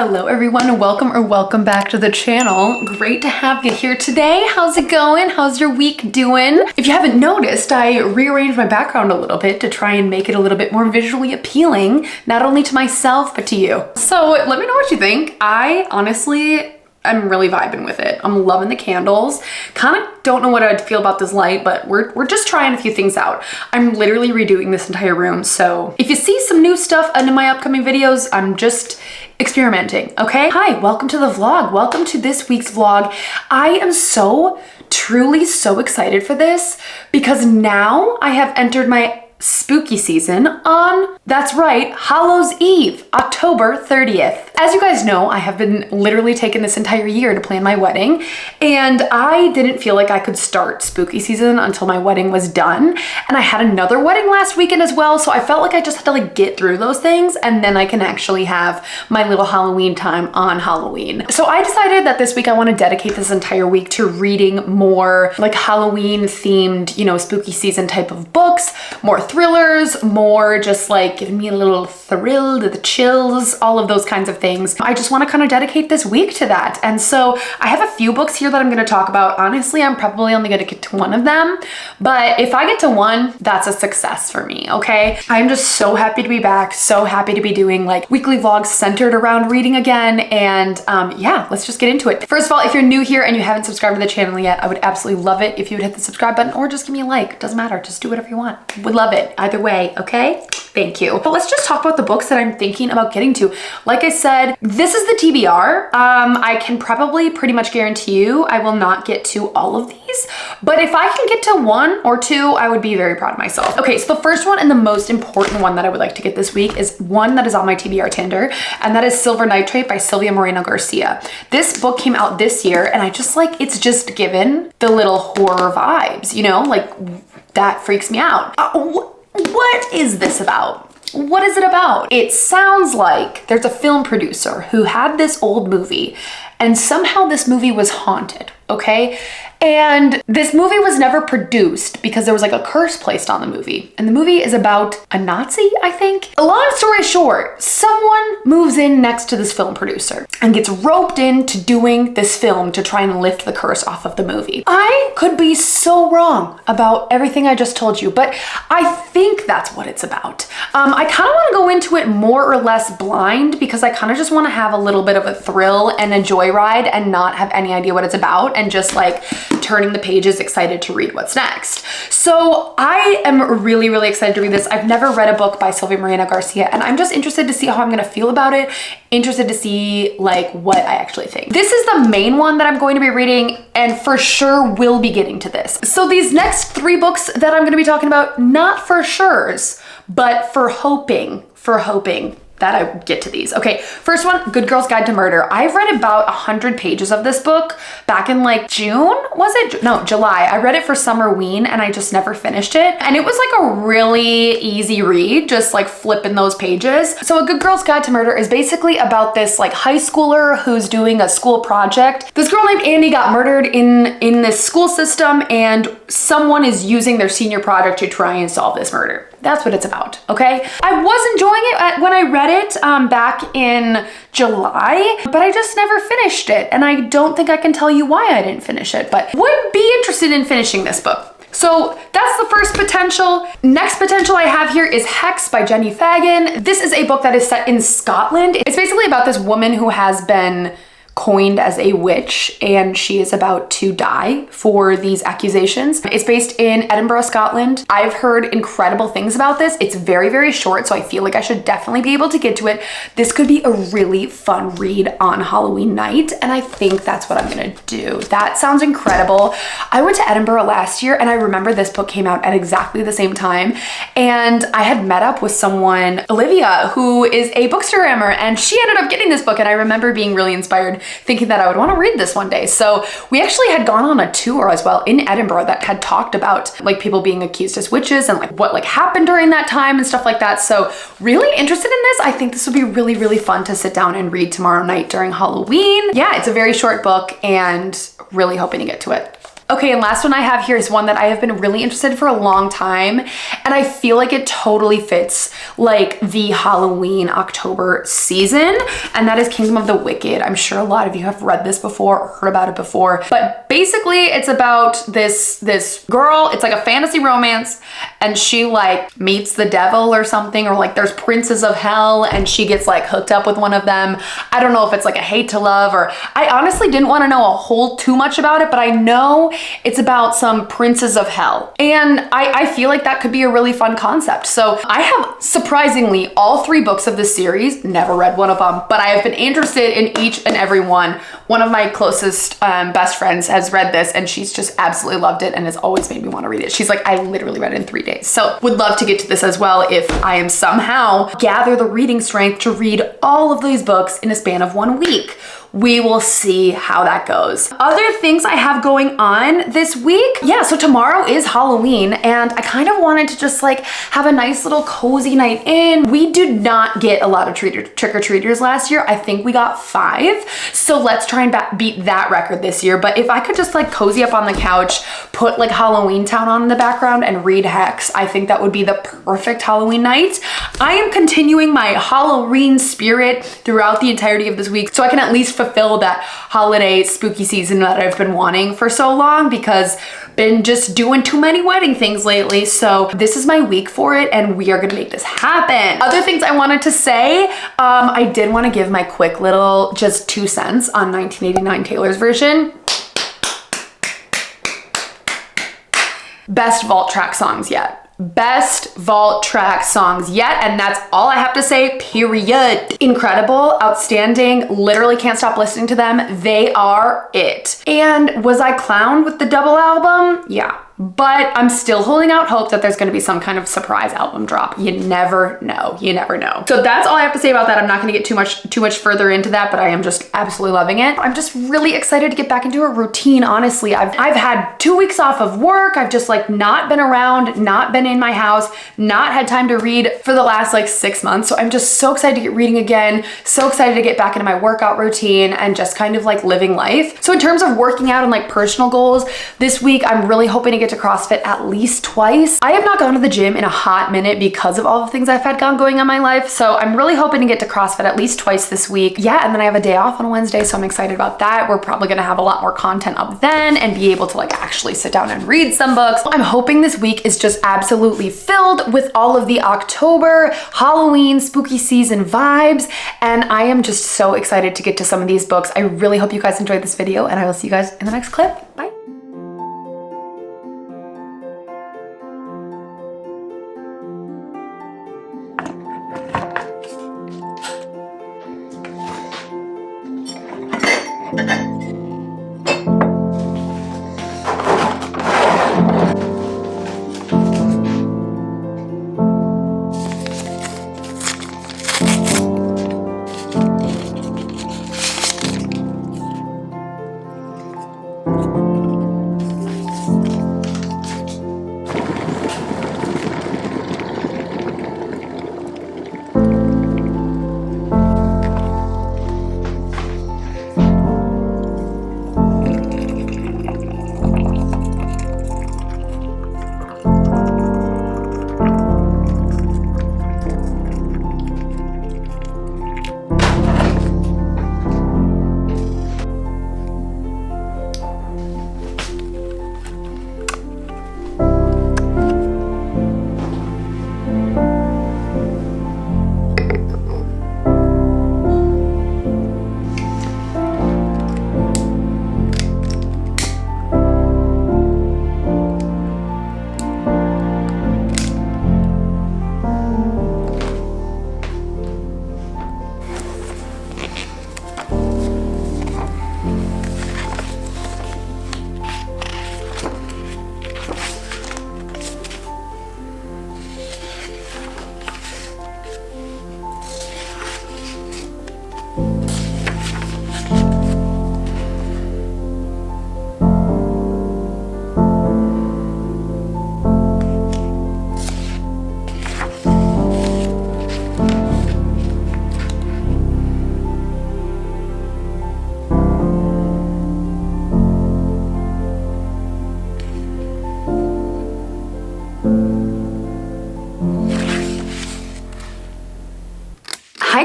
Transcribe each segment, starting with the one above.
Hello everyone, welcome back to the channel. Great to have you here today. How's it going? How's your week doing? If you haven't noticed, I rearranged my background a little bit to try and make it a little bit more visually appealing, not only to myself, but to you. So let me know what you think. I honestly, I'm really vibing with it. I'm loving the candles. Kind of don't know what I'd feel about this light, but we're just trying a few things out. I'm literally redoing this entire room. So if you see some new stuff in my upcoming videos, I'm just experimenting, okay? Hi, welcome to the vlog. Welcome to this week's vlog. I am truly so excited for this because now I have entered my spooky season on, that's right, Hallows Eve, October 30th. As you guys know, I have been literally taking this entire year to plan my wedding, and I didn't feel like I could start spooky season until my wedding was done. And I had another wedding last weekend as well, so I felt like I just had to like get through those things and then I can actually have my little Halloween time on Halloween. So I decided that this week I want to dedicate this entire week to reading more like Halloween themed, you know, spooky season type of books, more thrillers, more just like giving me a little thrill, the chills, all of those kinds of things. I just want to kind of dedicate this week to that. And so I have a few books here that I'm going to talk about. Honestly, I'm probably only going to get to one of them, but if I get to one, that's a success for me, okay? I'm just so happy to be back, so happy to be doing like weekly vlogs centered around reading again. And yeah, let's just get into it. First of all, if you're new here and you haven't subscribed to the channel yet, I would absolutely love it if you would hit the subscribe button or just give me a like. Doesn't matter, just do whatever you want. Would love it either way, okay? Thank you. But let's just talk about the books that I'm thinking about getting to. Like I said, this is the TBR. I can probably pretty much guarantee you I will not get to all of these, but if I can get to one or two, I would be very proud of myself. Okay, so the first one and the most important one that I would like to get this week is one that is on my TBR Tinder, and that is Silver Nitrate by Sylvia Moreno Garcia. This book came out this year, and I just like, it's just given the little horror vibes, you know, like that freaks me out. What is this about? What is it about? It sounds like there's a film producer who had this old movie and somehow this movie was haunted, okay? And this movie was never produced because there was like a curse placed on the movie. And the movie is about a Nazi, I think. A long story short, someone moves in next to this film producer and gets roped into doing this film to try and lift the curse off of the movie. I could be so wrong about everything I just told you, but I think that's what it's about. I kind of want to go into it more or less blind because I kind of just want to have a little bit of a thrill and a joyride and not have any idea what it's about and just like turning the pages, excited to read what's next. So I am really, really excited to read this. I've never read a book by Sylvia Moreno Garcia, and I'm just interested to see how I'm gonna feel about it, interested to see like what I actually think. This is the main one that I'm going to be reading, and for sure will be getting to this. So these next three books that I'm gonna be talking about, not for sure's, but for hoping that I get to these. Okay, first one, Good Girl's Guide to Murder. I've read about 100 pages of this book back in like June, was it? No, July. I read it for Summerween and I just never finished it. And it was like a really easy read, just like flipping those pages. So A Good Girl's Guide to Murder is basically about this like high schooler who's doing a school project. This girl named Andy got murdered in this school system, and someone is using their senior project to try and solve this murder. That's what it's about, okay? I was enjoying it when I read it back in July, but I just never finished it. And I don't think I can tell you why I didn't finish it, but would be interested in finishing this book. So that's the first potential. Next potential I have here is Hex by Jenny Fagan. This is a book that is set in Scotland. It's basically about this woman who has been coined as a witch, and she is about to die for these accusations. It's based in Edinburgh, Scotland. I've heard incredible things about this. It's very, very short, so I feel like I should definitely be able to get to it. This could be a really fun read on Halloween night, and I think that's what I'm gonna do. That sounds incredible. I went to Edinburgh last year, and I remember this book came out at exactly the same time, and I had met up with someone, Olivia, who is a bookstagrammer, and she ended up getting this book, and I remember being really inspired, thinking that I would want to read this one day. So we actually had gone on a tour as well in Edinburgh that had talked about like people being accused as witches and like what like happened during that time and stuff like that. So really interested in this. I think this would be really, really fun to sit down and read tomorrow night during Halloween. Yeah, it's a very short book and really hoping to get to it. Okay, and last one I have here is one that I have been really interested in for a long time. And And I feel like it totally fits like the Halloween October season, and that is Kingdom of the Wicked. I'm sure a lot of you have read this before or heard about it before, but basically it's about this girl. It's like a fantasy romance, and she like meets the devil or something, or like there's princes of hell and she gets like hooked up with one of them. I don't know if it's like a hate to love, or I honestly didn't want to know a whole too much about it, but I know it's about some princes of hell, and I feel like that could be a really fun concept. So I have surprisingly all 3 books of this series, never read one of them, but I have been interested in each and every one. One of my closest best friends has read this and she's just absolutely loved it and has always made me want to read it. She's like, I literally read it in 3 days. So would love to get to this as well if I am somehow gather the reading strength to read all of these books in a span of 1 week. We will see how that goes. Other things I have going on this week. Yeah, so tomorrow is Halloween and I kind of wanted to just like have a nice little cozy night in. We did not get a lot of trick-or-treaters last year. I think we got 5. So let's try and beat that record this year. But if I could just like cozy up on the couch, put like Halloween Town on in the background and read Hex, I think that would be the perfect Halloween night. I am continuing my Halloween spirit throughout the entirety of this week so I can at least fulfill that holiday spooky season that I've been wanting for so long, because been just doing too many wedding things lately. So this is my week for it and we are gonna make this happen. Other things I wanted to say, I did want to give my quick little just 2 cents on 1989 Taylor's version. Best vault track songs yet. Best vault track songs yet, and that's all I have to say, period. Incredible, outstanding, literally can't stop listening to them. They are it. And was I clowned with the double album? Yeah. But I'm still holding out hope that there's gonna be some kind of surprise album drop. You never know, you never know. So that's all I have to say about that. I'm not gonna get too much further into that, but I am just absolutely loving it. I'm just really excited to get back into a routine, honestly. I've had 2 weeks off of work. I've just like not been around, not been in my house, not had time to read for the last like 6 months. So I'm just so excited to get reading again, so excited to get back into my workout routine and just kind of like living life. So in terms of working out and like personal goals, this week I'm really hoping to get to CrossFit at least twice. I have not gone to the gym in a hot minute because of all the things I've had going on in my life. So I'm really hoping to get to CrossFit at least twice this week. Yeah, and then I have a day off on Wednesday, so I'm excited about that. We're probably gonna have a lot more content up then and be able to like actually sit down and read some books. I'm hoping this week is just absolutely filled with all of the October, Halloween, spooky season vibes. And I am just so excited to get to some of these books. I really hope you guys enjoyed this video and I will see you guys in the next clip. Bye.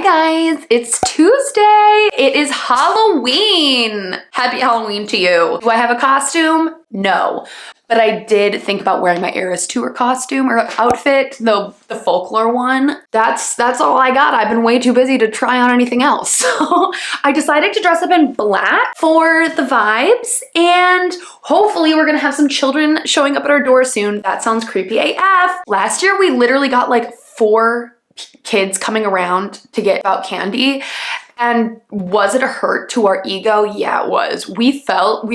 guys, it's Tuesday. It is Halloween. Happy Halloween to you. Do I have a costume? No. But I did think about wearing my Eras Tour costume or outfit, the folklore one. That's all I got. I've been way too busy to try on anything else. So I decided to dress up in black for the vibes, and hopefully we're gonna have some children showing up at our door soon. That sounds creepy AF. Last year we literally got like 4 kids coming around to get out candy. And was it a hurt to our ego? Yeah, it was. We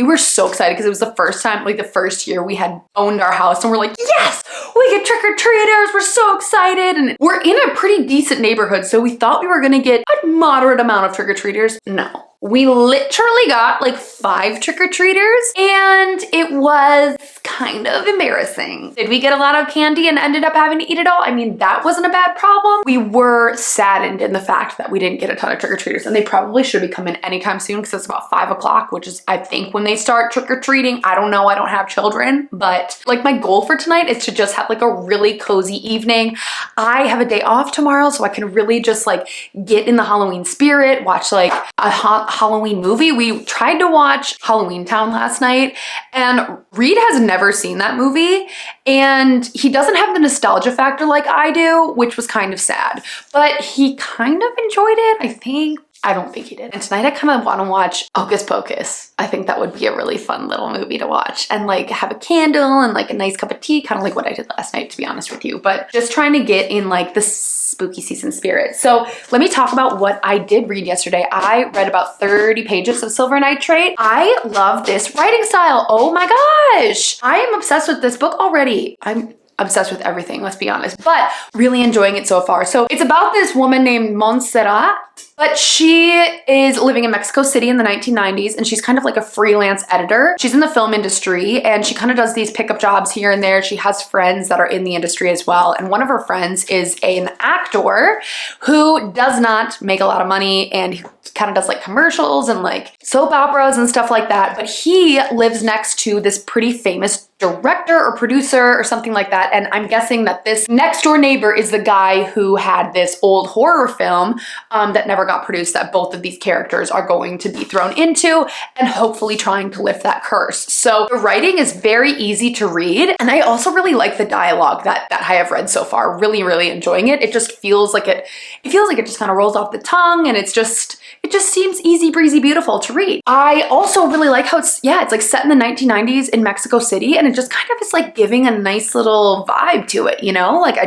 were so excited because it was the first time, like the first year we had owned our house, and we're like, yes, we get trick-or-treaters. We're so excited. And we're in a pretty decent neighborhood, so we thought we were gonna get a moderate amount of trick-or-treaters. No. We literally got like 5 trick-or-treaters, and it was kind of embarrassing. Did we get a lot of candy and ended up having to eat it all? I mean, that wasn't a bad problem. We were saddened in the fact that we didn't get a ton of trick-or-treaters, and they probably should be coming anytime soon because it's about 5 o'clock, which is, I think, when they start trick-or-treating. I don't know, I don't have children, but like my goal for tonight is to just have like a really cozy evening. I have a day off tomorrow, so I can really just like get in the Halloween spirit, watch like a Halloween movie. We tried to watch Halloween Town last night, and Reed has never seen that movie, and he doesn't have the nostalgia factor like I do, which was kind of sad, but he kind of enjoyed it, I think. I don't think he did. And tonight I kind of want to watch Hocus Pocus. I think that would be a really fun little movie to watch and like have a candle and like a nice cup of tea, kind of like what I did last night, to be honest with you, but just trying to get in like the spooky season spirit. So let me talk about what I did read yesterday. I read about 30 pages of Silver Nitrate. I love this writing style. Oh my gosh. I am obsessed with this book already. I'm obsessed with everything, let's be honest, but really enjoying it so far. So it's about this woman named Montserrat, but she is living in Mexico City in the 1990s, and she's kind of like a freelance editor. She's in the film industry, and she kind of does these pickup jobs here and there. She has friends that are in the industry as well, and one of her friends is an actor who does not make a lot of money, and he kind of does like commercials and like soap operas and stuff like that, but he lives next to this pretty famous director or producer or something like that, and I'm guessing that this next door neighbor is the guy who had this old horror film that never got produced, that both of these characters are going to be thrown into, and hopefully trying to lift that curse. So the writing is very easy to read, and I also really like the dialogue that I have read so far. Really enjoying it. It just feels like it just kind of rolls off the tongue, and it just seems easy breezy beautiful to read. I also really like how it's like set in the 1990s in Mexico City, and it just kind of is like giving a nice little vibe to it, you know? Like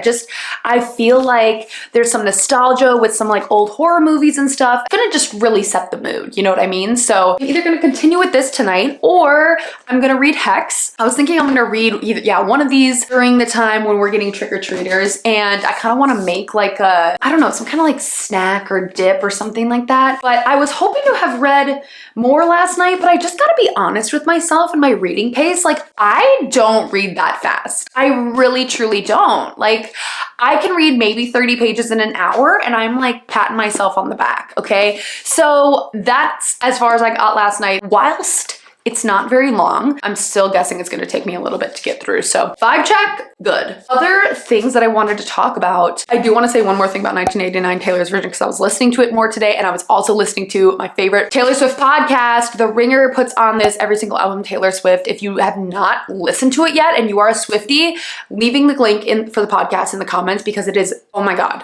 I feel like there's some nostalgia with some like old horror movies and stuff. It's gonna just really set the mood, you know what I mean? So I'm either gonna continue with this tonight, or I'm gonna read Hex. I was thinking I'm gonna read either, one of these during the time when we're getting trick-or-treaters, and I kind of want to make like a, I don't know, some kind of like snack or dip or something like that. But I was hoping to have read more last night, but I just gotta be honest with myself and my reading pace. Like, I don't read that fast. I really, truly don't. Like, I can read maybe 30 pages in an hour, and I'm like patting myself on the back, okay? So that's as far as I got last night. Whilst it's not very long, I'm still guessing it's gonna take me a little bit to get through. So vibe check, good. Other things that I wanted to talk about, I do wanna say one more thing about 1989 Taylor's version, because I was listening to it more today, and I was also listening to my favorite Taylor Swift podcast. The Ringer puts on this every single album Taylor Swift. If you have not listened to it yet and you are a Swiftie, leaving the link in for the podcast in the comments, because it is, oh my God,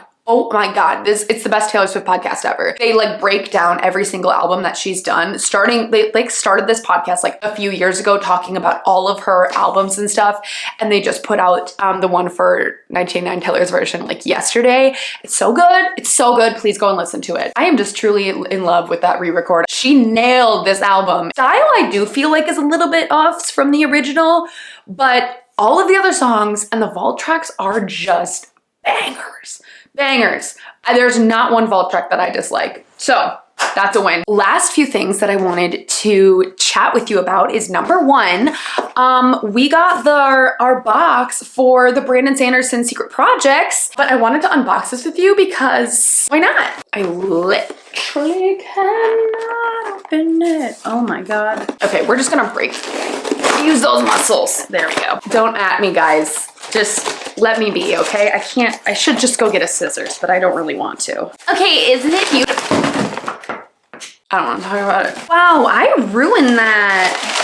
it's the best Taylor Swift podcast ever. They like break down every single album that she's done. They like started this podcast like a few years ago talking about all of her albums and stuff, and they just put out the one for 1989 Taylor's version like yesterday. It's so good. It's so good. Please go and listen to it. I am just truly in love with that re-record. She nailed this album. Style I do feel like is a little bit off from the original, but all of the other songs and the vault tracks are just bangers. Bangers. There's not one vault track that I dislike. So that's a win. Last few things that I wanted to chat with you about is number one, we got our box for the Brandon Sanderson Secret Projects, but I wanted to unbox this with you because why not? I literally cannot open it. Oh my God. Okay, we're just gonna use those muscles. There we go. Don't at me, guys. Just let me be, okay? I should just go get a scissors, but I don't really want to. Okay, isn't it beautiful? I don't want to talk about it. Wow, I ruined that.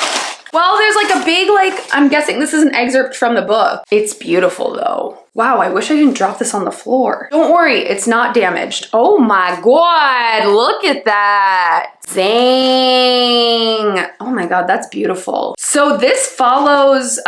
Well, there's like a big, I'm guessing this is an excerpt from the book. It's beautiful though. Wow, I wish I didn't drop this on the floor. Don't worry, it's not damaged. Oh my God, look at that. Dang. Oh my God, that's beautiful. So this follows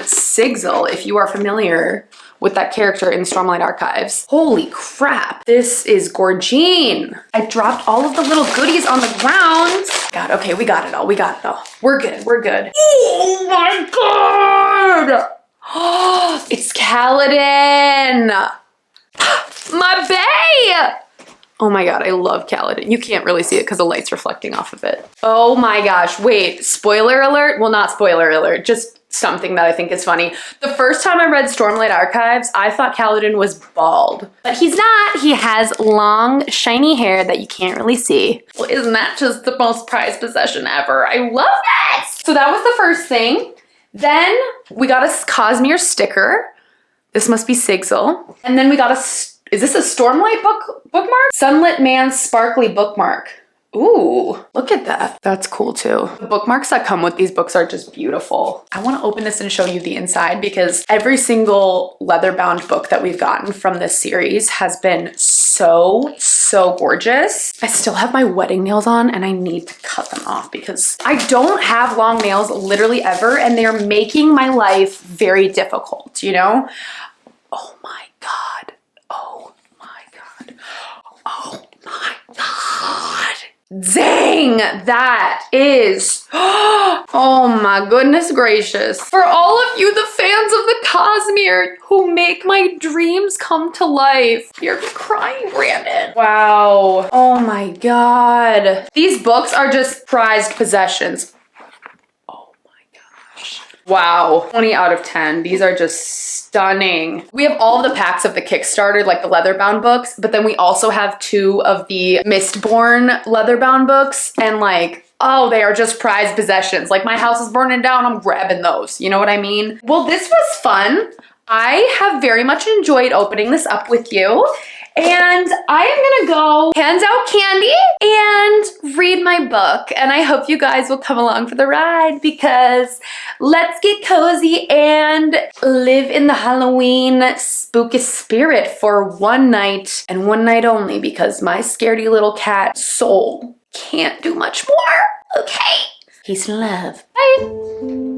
Sigil, if you are familiar with that character in Stormlight Archives. Holy crap, this is gorgeous. I dropped all of the little goodies on the ground. God, okay, we got it all, we got it all. We're good, we're good. Oh my God! Oh, it's Kaladin! My bae! Oh my God, I love Kaladin. You can't really see it because the light's reflecting off of it. Oh my gosh, wait, spoiler alert? Well, not spoiler alert, just something that I think is funny. The first time I read Stormlight Archives, I thought Kaladin was bald, but he's not. He has long, shiny hair that you can't really see. Well, isn't that just the most prized possession ever? I love that! So that was the first thing. Then we got a Cosmere sticker. This must be Sigil. And then we got is this a Stormlight bookmark? Sunlit Man's Sparkly bookmark. Ooh, look at that. That's cool too. The bookmarks that come with these books are just beautiful. I want to open this and show you the inside because every single leather-bound book that we've gotten from this series has been so gorgeous. I still have my wedding nails on and I need to cut them off because I don't have long nails literally ever and they're making my life very difficult, you know? Oh my God. Oh my God. Oh my God. Dang, that is, oh my goodness gracious. For all of you, the fans of the Cosmere who make my dreams come to life. You're crying, Brandon. Wow, oh my God. These books are just prized possessions. Oh my gosh. Wow, 20 out of 10. These are just stunning. We have all of the packs of the Kickstarter, like the leather-bound books, but then we also have 2 of the Mistborn leather-bound books, and oh, they are just prized possessions. Like my house is burning down, I'm grabbing those. You know what I mean? Well, this was fun. I have very much enjoyed opening this up with you. And I am gonna go hand out candy and read my book. And I hope you guys will come along for the ride because let's get cozy and live in the Halloween spooky spirit for one night and one night only because my scaredy little cat soul can't do much more. Okay. Peace and love. Bye.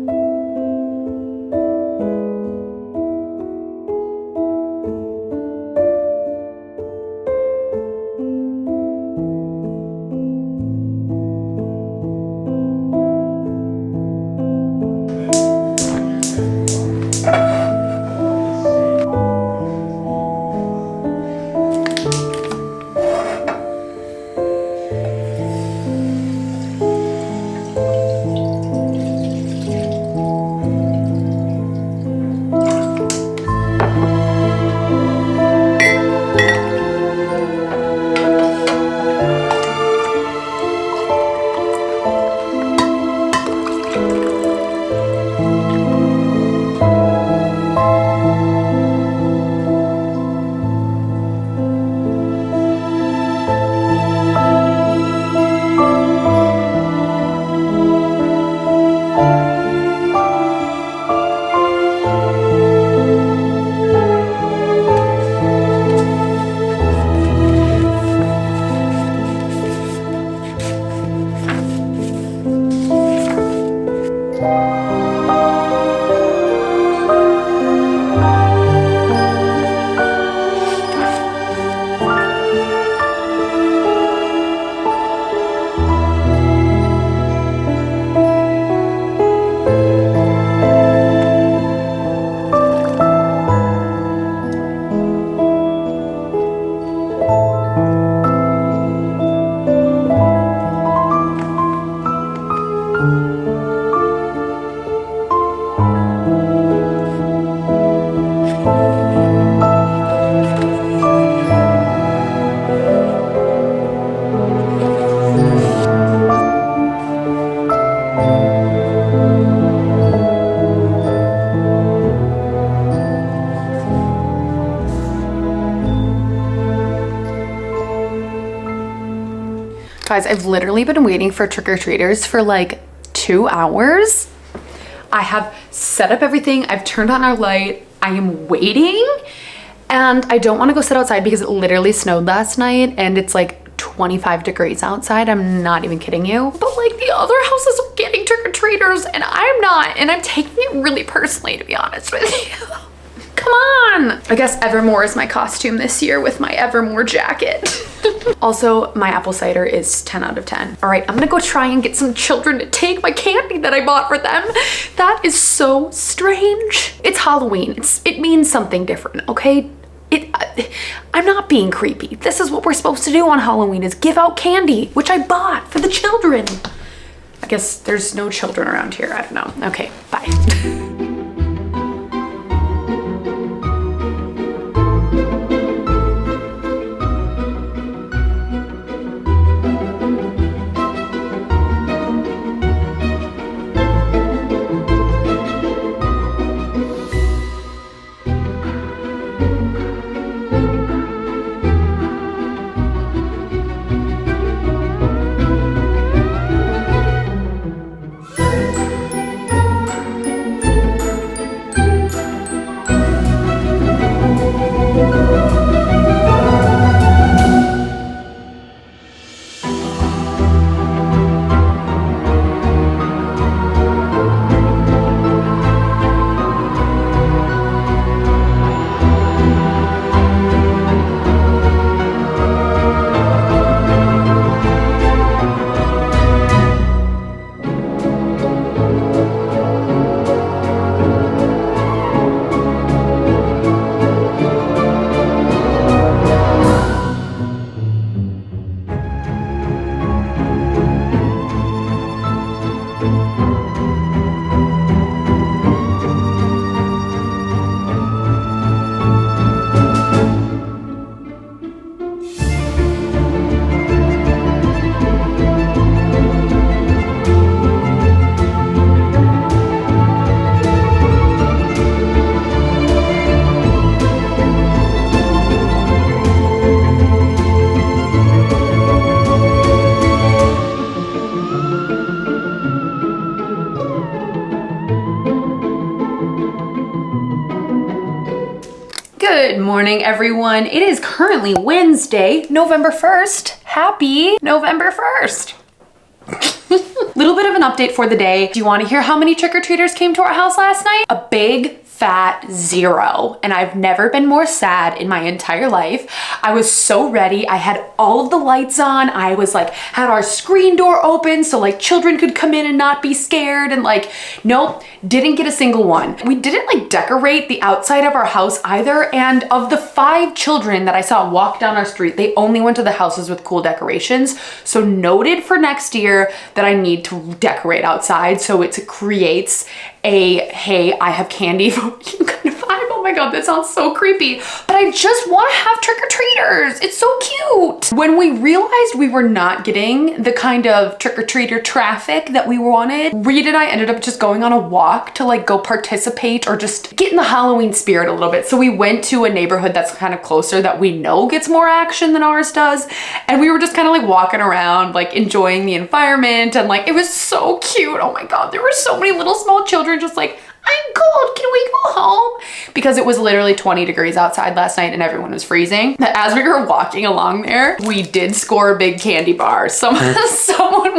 Guys, I've literally been waiting for trick-or-treaters for like 2 hours. I have set up everything. I've turned on our light. I am waiting, and I don't want to go sit outside because it literally snowed last night and it's like 25 degrees outside. I'm not even kidding you. But like the other houses are getting trick-or-treaters and I'm not, and I'm taking it really personally, to be honest with you. Come on. I guess Evermore is my costume this year with my Evermore jacket. Also, my apple cider is 10 out of 10. All right, I'm gonna go try and get some children to take my candy that I bought for them. That is so strange. It's Halloween. It means something different, okay? I'm not being creepy. This is what we're supposed to do on Halloween, is give out candy, which I bought for the children. I guess there's no children around here. I don't know. Okay, bye. Good morning, everyone. It is currently Wednesday, November 1st. Happy November 1st. Little bit of an update for the day. Do you want to hear how many trick-or-treaters came to our house last night? A big fat 0. And I've never been more sad in my entire life. I was so ready. I had all of the lights on. I was like, had our screen door open so like children could come in and not be scared, and like, nope, didn't get a single one. We didn't like decorate the outside of our house either. And of the 5 children that I saw walk down our street, they only went to the houses with cool decorations. So noted for next year that I need to decorate outside so it creates a, hey, I have candy for you kind of vibe. Oh my God, that sounds so creepy. But I just want to have trick-or-treaters. It's so cute. When we realized we were not getting the kind of trick-or-treater traffic that we wanted, Reed and I ended up just going on a walk to like go participate or just get in the Halloween spirit a little bit. So we went to a neighborhood that's kind of closer that we know gets more action than ours does. And we were just kind of like walking around, like enjoying the environment. And like, it was so cute. Oh my God, there were so many little small children just like, I'm cold, can we go home? Because it was literally 20 degrees outside last night and everyone was freezing. But as we were walking along there, we did score a big candy bar. Someone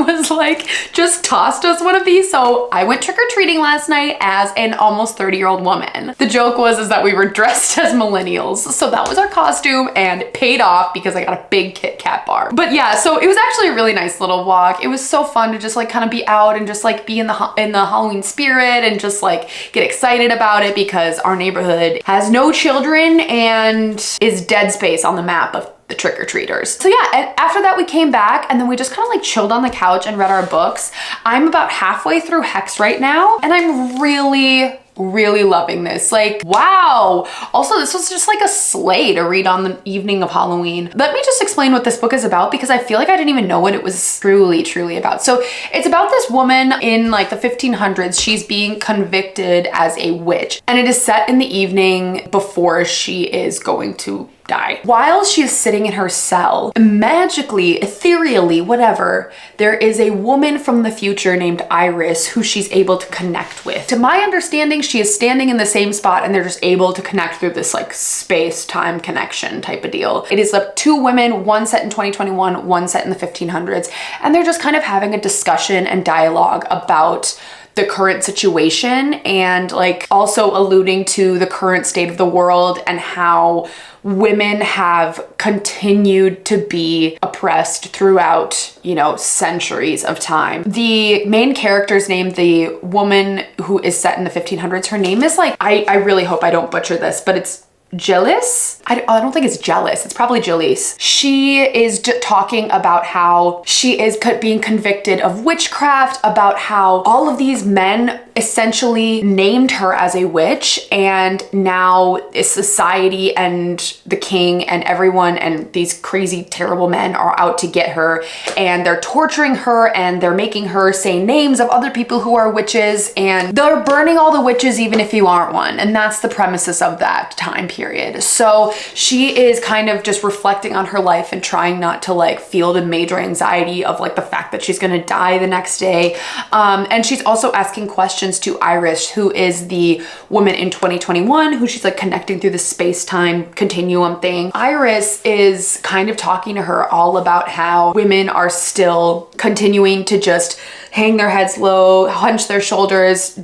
was like, just tossed us one of these. So I went trick-or-treating last night as an almost 30-year-old woman. The joke was that we were dressed as millennials. So that was our costume and it paid off because I got a big Kit Kat bar. But yeah, so it was actually a really nice little walk. It was so fun to just like kind of be out and just like be in the Halloween spirit and just like get excited about it because our neighborhood has no children and is dead space on the map of the trick-or-treaters. So yeah, and after that we came back and then we just kind of like chilled on the couch and read our books. I'm about halfway through Hex right now and I'm really loving this. Like, wow. Also, this was just like a sleigh to read on the evening of Halloween. Let me just explain what this book is about because I feel like I didn't even know what it was truly about. So it's about this woman in like the 1500s. She's being convicted as a witch and it is set in the evening before she is going to die. While she is sitting in her cell, magically, ethereally, whatever, there is a woman from the future named Iris who she's able to connect with. To my understanding, she is standing in the same spot and they're just able to connect through this like space-time connection type of deal. It is like two women, one set in 2021, one set in the 1500s, and they're just kind of having a discussion and dialogue about the current situation and like also alluding to the current state of the world and how women have continued to be oppressed throughout, you know, centuries of time. The main character's name, the woman who is set in the 1500s, her name is like, I really hope I don't butcher this, but it's Gillis? I don't think it's jealous. It's probably Gillis. She is talking about how she is being convicted of witchcraft, about how all of these men essentially named her as a witch, and now society and the king and everyone and these crazy, terrible men are out to get her, and they're torturing her and they're making her say names of other people who are witches, and they're burning all the witches even if you aren't one. And that's the premises of that time period. So she is kind of just reflecting on her life and trying not to like feel the major anxiety of like the fact that she's gonna die the next day. And she's also asking questions to Iris, who is the woman in 2021, who she's like connecting through the space-time continuum thing. Iris is kind of talking to her all about how women are still continuing to just hang their heads low, hunch their shoulders,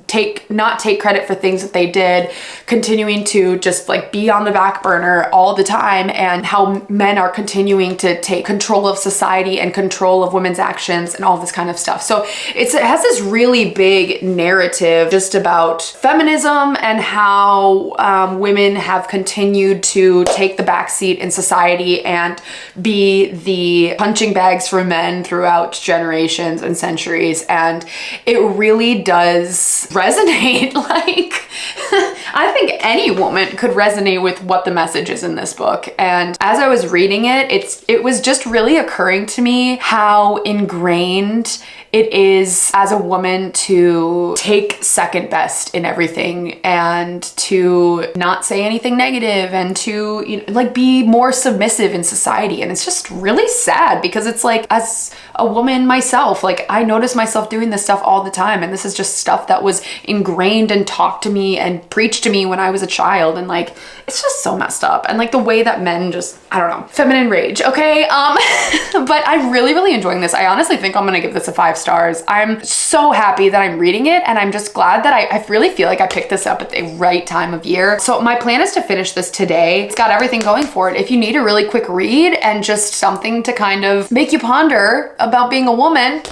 not take credit for things that they did, continuing to just like be on the back burner all the time, and how men are continuing to take control of society and control of women's actions and all this kind of stuff. So it has this really big narrative just about feminism and how women have continued to take the backseat in society and be the punching bags for men throughout generations and centuries. And it really does resonate. Like, I think any woman could resonate with what the message is in this book. And as I was reading it, it was just really occurring to me how ingrained it is as a woman to take second best in everything and to not say anything negative and to, you know, like be more submissive in society. And it's just really sad because it's like, as a woman myself, like I notice myself doing this stuff all the time. And this is just stuff that was ingrained and taught to me and preached to me when I was a child. And like, it's just so messed up. And like the way that men just, I don't know, feminine rage. Okay. But I'm really, really enjoying this. I honestly think I'm going to give this a 5 stars. I'm so happy that I'm reading it, and I'm just glad that I really feel like I picked this up at the right time of year. So my plan is to finish this today. It's got everything going for it. If you need a really quick read and just something to kind of make you ponder about being a woman,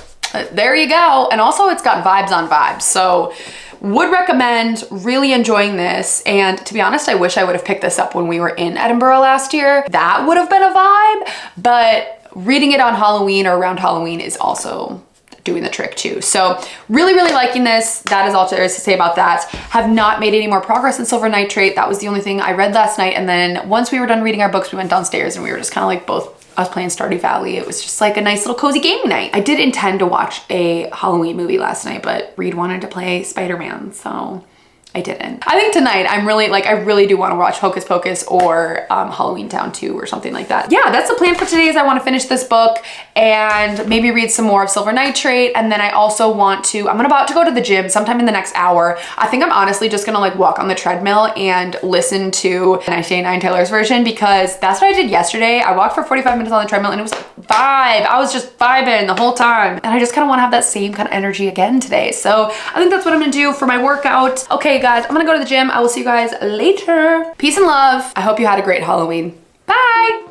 there you go. And also it's got vibes on vibes. So would recommend, really enjoying this. And to be honest, I wish I would have picked this up when we were in Edinburgh last year. That would have been a vibe, but reading it on Halloween or around Halloween is also doing the trick too. So really, really liking this. That is all there is to say about that. Have not made any more progress in Silver Nitrate. That was the only thing I read last night. And then once we were done reading our books, we went downstairs and we were just kind of like both, I was playing Stardew Valley. It was just like a nice little cozy gaming night. I did intend to watch a Halloween movie last night, but Reed wanted to play Spider-Man, so I didn't. I think tonight I'm really like, I really do want to watch Hocus Pocus or Halloween Town 2 or something like that. Yeah, that's the plan for today. Is I want to finish this book and maybe read some more of Silver Nitrate. And then I also want to, I'm about to go to the gym sometime in the next hour. I think I'm honestly just gonna like walk on the treadmill and listen to 1989 Taylor's version, because that's what I did yesterday. I walked for 45 minutes on the treadmill and it was like vibe. I was just vibing the whole time. And I just kind of want to have that same kind of energy again today. So I think that's what I'm gonna do for my workout. Okay, guys, I'm gonna go to the gym. I will see you guys later. Peace and love. I hope you had a great Halloween. Bye.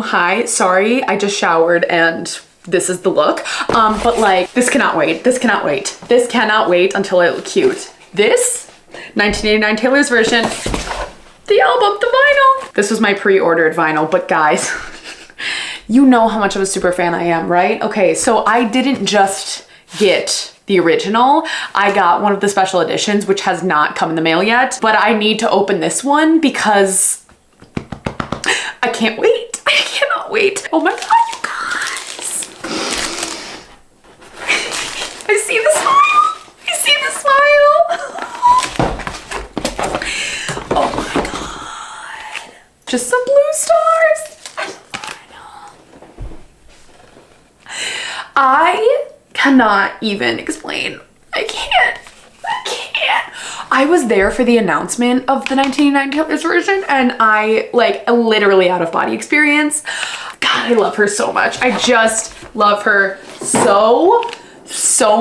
Hi, sorry, I just showered and this is the look. But like, this cannot wait. This cannot wait. This cannot wait until I look cute. This, 1989 Taylor's version, the album, the vinyl. This was my pre-ordered vinyl, but guys, you know how much of a super fan I am, right? Okay, so I didn't just get the original. I got one of the special editions, which has not come in the mail yet, but I need to open this one because I can't wait. I cannot wait. Oh my God, you guys. I see the smile. I see the smile. Oh my God. Just some blue stars. I cannot even explain. I can't. I was there for the announcement of the 1989 Taylor's version and I like a literally out of body experience. God, I love her so much. I just love her so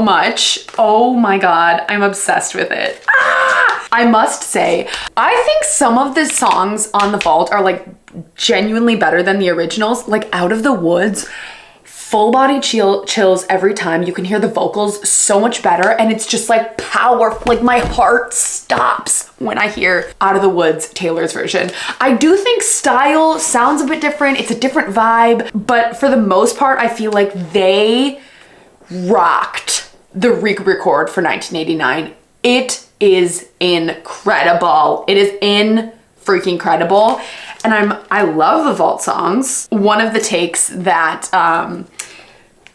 much. Oh my God, I'm obsessed with it. I must say, I think some of the songs on the Vault are like genuinely better than the originals. Like Out of the Woods, full body chills every time. You can hear the vocals so much better and it's just like powerful. Like my heart stops when I hear Out of the Woods, Taylor's version. I do think style sounds a bit different. It's a different vibe, but for the most part, I feel like they rocked the re-record for 1989. It is incredible. It is freaking incredible. And I love the Vault songs. One of the takes that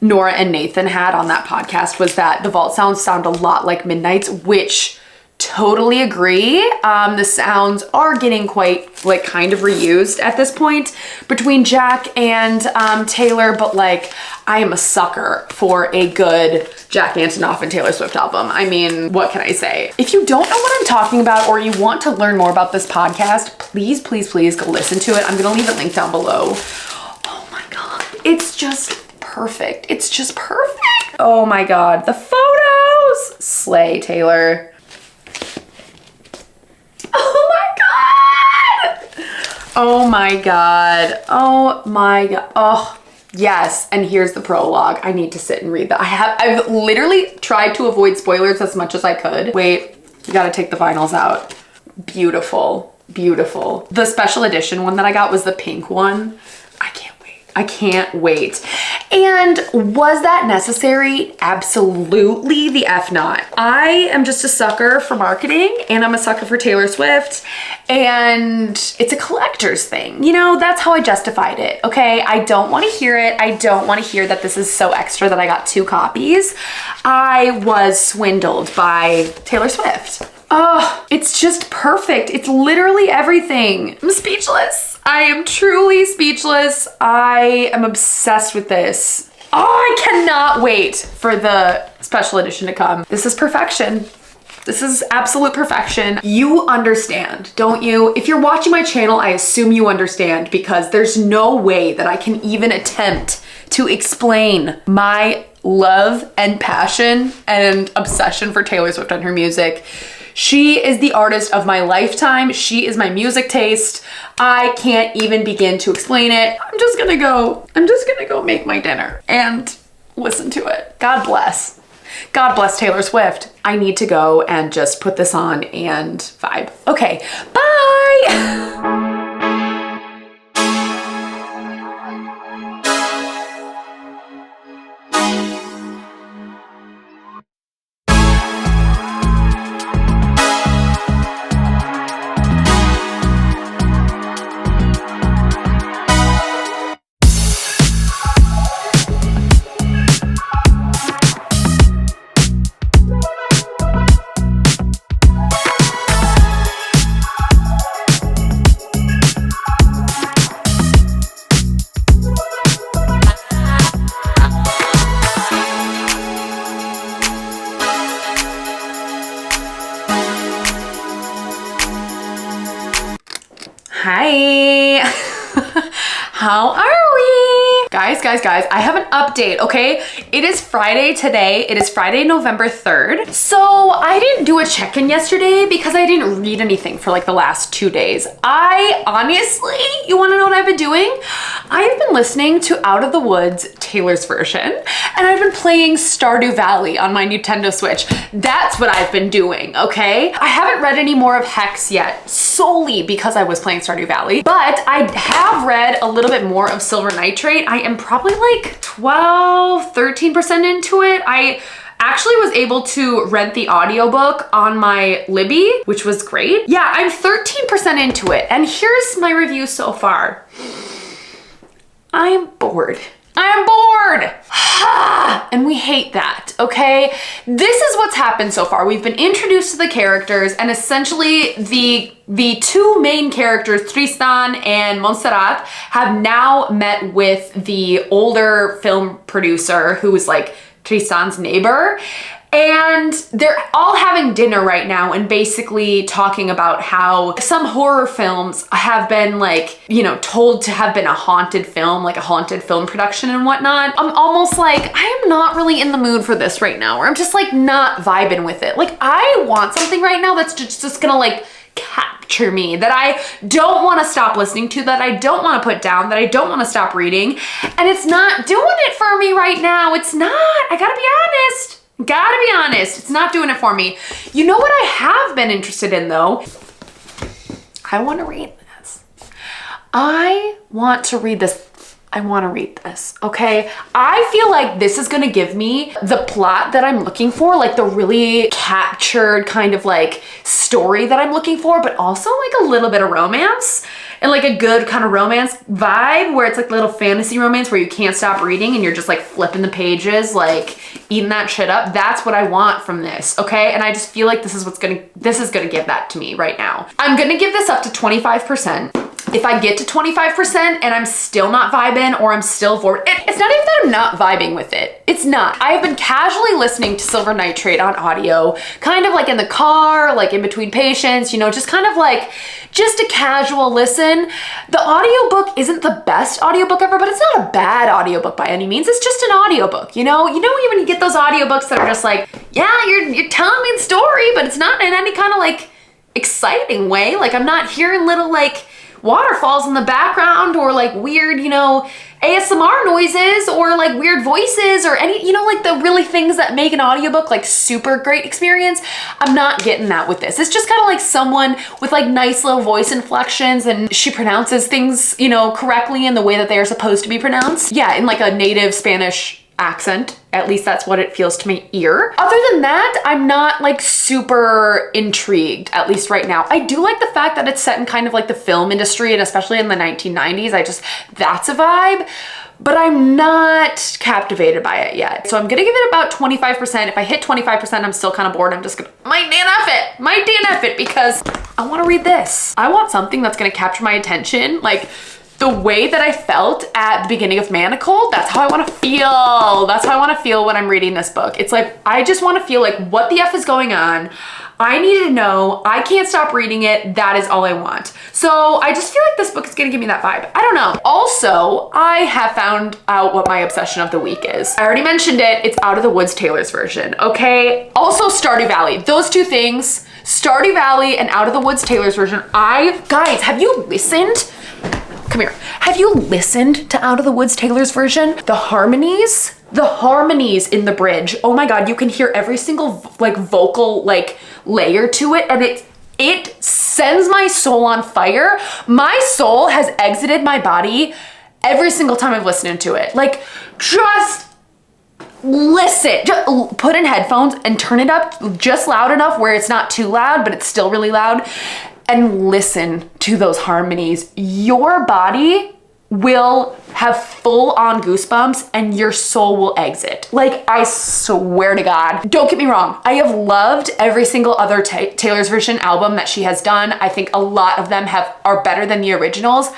Nora and Nathan had on that podcast was that the Vault sounds sound a lot like Midnight's, which totally agree. The sounds are getting quite like kind of reused at this point between Jack and Taylor, but like I am a sucker for a good Jack Antonoff and Taylor Swift album. I mean, what can I say? If you don't know what I'm talking about or you want to learn more about this podcast, please go listen to it. I'm gonna leave it linked down below. Oh my God, it's just perfect. It's just perfect. Oh my God, the photos. Slay, Taylor. Oh my God. Oh my God. Oh my God. Oh. Yes, and here's the prologue. I need to sit and read that. I've literally tried to avoid spoilers as much as I could. Wait, you gotta take the vinyls out. Beautiful, beautiful. The special edition one that I got was the pink one. I can't wait. I can't wait. And was that necessary? Absolutely the F not. I am just a sucker for marketing and I'm a sucker for Taylor Swift and it's a collector's thing. You know, that's how I justified it, okay? I don't want to hear it. I don't want to hear that this is so extra that I got 2 copies. I was swindled by Taylor Swift. Oh, it's just perfect. It's literally everything. I'm speechless. I am truly speechless. I am obsessed with this. Oh, I cannot wait for the special edition to come. This is perfection. This is absolute perfection. You understand, don't you? If you're watching my channel, I assume you understand because there's no way that I can even attempt to explain my love and passion and obsession for Taylor Swift and her music. She is the artist of my lifetime. She is my music taste. I can't even begin to explain it. I'm just gonna go make my dinner and listen to it. God bless. God bless Taylor Swift. I need to go and just put this on and vibe. Okay, bye. Hi. How are we? Guys, Guys, I have an update, okay? It is Friday today. It is Friday, November 3rd. So I didn't do a check-in yesterday because I didn't read anything for like the last 2 days. I honestly, you wanna know what I've been doing? I've been listening to Out of the Woods, Taylor's version, and I've been playing Stardew Valley on my Nintendo Switch. That's what I've been doing, okay? I haven't read any more of Hex yet, solely because I was playing Stardew Valley, but I have read a little bit more of Silver Nitrate. I am probably like 13% into it. I actually was able to rent the audiobook on my Libby, which was great. Yeah, I'm 13% into it, and here's my review so far. I am bored. And we hate that, okay? This is what's happened so far. We've been introduced to the characters, and essentially the two main characters, Tristan and Montserrat, have now met with the older film producer who is like Tristan's neighbor. And they're all having dinner right now and basically talking about how some horror films have been like, you know, told to have been a haunted film, like a haunted film production and whatnot. I'm almost like, I am not really in the mood for this right now, or I'm just like not vibing with it. Like I want something right now that's just gonna like capture me, that I don't want to stop listening to, that I don't want to put down, that I don't want to stop reading. And it's not doing it for me right now. It's not, I gotta be honest. It's not doing it for me. You know what I have been interested in though? I want to read this. I want to read this, okay? I feel like this is gonna give me the plot that I'm looking for, like the really captured kind of like story that I'm looking for, but also like a little bit of romance and like a good kind of romance vibe where it's like little fantasy romance where you can't stop reading and you're just like flipping the pages, like eating that shit up. That's what I want from this, okay? And I just feel like this is gonna give that to me right now. I'm gonna give this up to 25%. If I get to 25% and I'm still not vibing or I'm still bored, it's not even that I'm not vibing with it. It's not. I've been casually listening to Silver Nitrate on audio, kind of like in the car, like in between patients, you know, just kind of like, just a casual listen. The audiobook isn't the best audiobook ever, but it's not a bad audiobook by any means. It's just an audiobook, you know? You know when you get those audiobooks that are just like, yeah, you're telling me the story, but it's not in any kind of like exciting way. Like I'm not hearing little like waterfalls in the background or like weird, you know, ASMR noises or like weird voices or any, you know, like the really things that make an audiobook like super great experience. I'm not getting that with this. It's just kind of like someone with like nice little voice inflections and she pronounces things, you know, correctly in the way that they are supposed to be pronounced. Yeah, in like a native Spanish accent. At least that's what it feels to my ear. Other than that, I'm not like super intrigued, at least right now. I do like the fact that it's set in kind of like the film industry and especially in the 1990s. That's a vibe, but I'm not captivated by it yet. So I'm gonna give it about 25%. If I hit 25%, I'm still kind of bored. I'm just gonna, might DNF it because I wanna read this. I want something that's gonna capture my attention. Like, the way that I felt at the beginning of Manacled, that's how I want to feel. That's how I want to feel when I'm reading this book. It's like, I just want to feel like, what the F is going on? I need to know. I can't stop reading it. That is all I want. So I just feel like this book is going to give me that vibe. I don't know. Also, I have found out what my obsession of the week is. I already mentioned it. It's Out of the Woods, Taylor's version, okay? Also Stardew Valley. Those two things, Stardew Valley and Out of the Woods, Taylor's version. Guys, have you listened? Come here. Have you listened to Out of the Woods, Taylor's version? The harmonies in the bridge. Oh my God, you can hear every single like vocal like layer to it, and it sends my soul on fire. My soul has exited my body every single time I've listened to it. Like, just listen, just put in headphones and turn it up just loud enough where it's not too loud, but it's still really loud. And listen to those harmonies. Your body will have full on goosebumps and your soul will exit. Like, I swear to God. Don't get me wrong. I have loved every single other Taylor's version album that she has done. I think a lot of them are better than the originals,